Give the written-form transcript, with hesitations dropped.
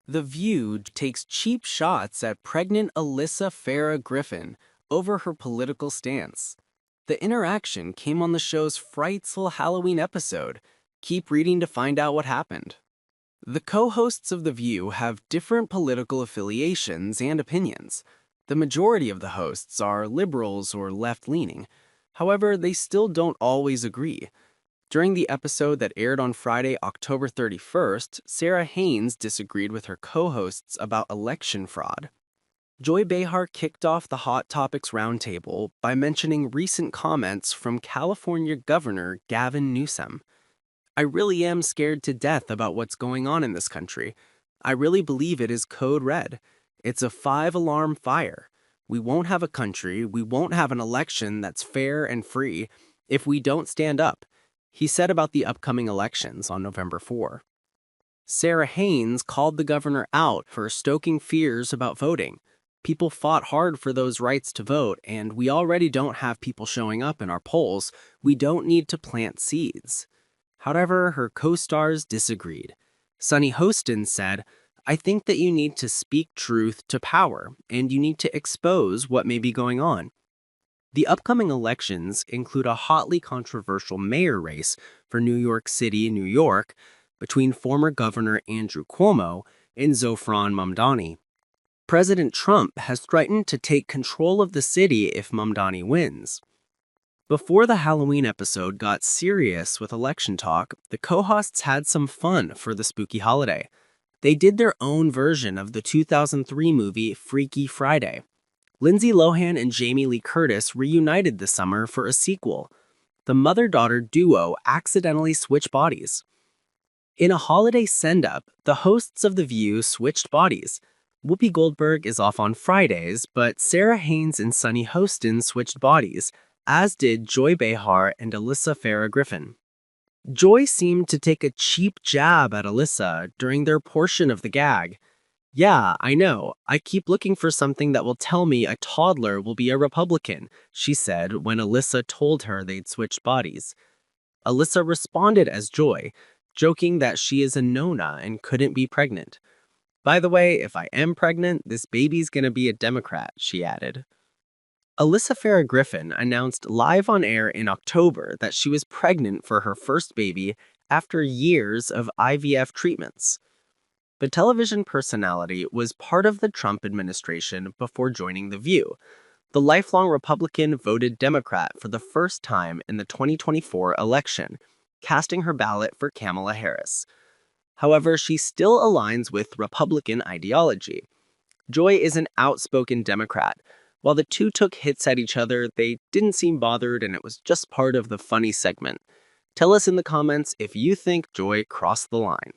The View takes cheap shots at pregnant Alyssa Farah Griffin over her political stance. The interaction came on the show's frightful Halloween episode. Keep reading to find out what happened. The co-hosts of The View have different political affiliations and opinions. The majority of the hosts are liberals or left-leaning. However, they still don't always agree. During the episode that aired on Friday, October 31st, Sarah Haynes disagreed with her co-hosts about election fraud. Joy Behar kicked off the Hot Topics Roundtable by mentioning recent comments from California Governor Gavin Newsom. "I really am scared to death about what's going on in this country. I really believe it is code red. It's a 5-alarm fire. We won't have a country, we won't have an election that's fair and free if we don't stand up," he said about the upcoming elections on November 4. Sarah Haynes called the governor out for stoking fears about voting. "People fought hard for those rights to vote, and we already don't have people showing up in our polls. We don't need to plant seeds." However, her co-stars disagreed. Sunny Hostin said, "I think that you need to speak truth to power, and you need to expose what may be going on." The upcoming elections include a hotly controversial mayor race for New York City, New York, between former Governor Andrew Cuomo and Zofran Mamdani. President Trump has threatened to take control of the city if Mamdani wins. Before the Halloween episode got serious with election talk, the co-hosts had some fun for the spooky holiday. They did their own version of the 2003 movie Freaky Friday. Lindsay Lohan and Jamie Lee Curtis reunited this summer for a sequel. The mother-daughter duo accidentally switched bodies. In a holiday send-up, the hosts of The View switched bodies. Whoopi Goldberg is off on Fridays, but Sarah Haynes and Sunny Hostin switched bodies, as did Joy Behar and Alyssa Farah Griffin. Joy seemed to take a cheap jab at Alyssa during their portion of the gag. "Yeah, I know. I keep looking for something that will tell me a toddler will be a Republican," she said when Alyssa told her they'd switched bodies. Alyssa responded as Joy, joking that she is a Nona and couldn't be pregnant. "By the way, if I am pregnant, this baby's gonna be a Democrat," she added. Alyssa Farah Griffin announced live on air in October that she was pregnant for her first baby after years of IVF treatments. The television personality was part of the Trump administration before joining The View. The lifelong Republican voted Democrat for the first time in the 2024 election, casting her ballot for Kamala Harris. However, she still aligns with Republican ideology. Joy is an outspoken Democrat. While the two took hits at each other, they didn't seem bothered and it was just part of the funny segment. Tell us in the comments if you think Joy crossed the line.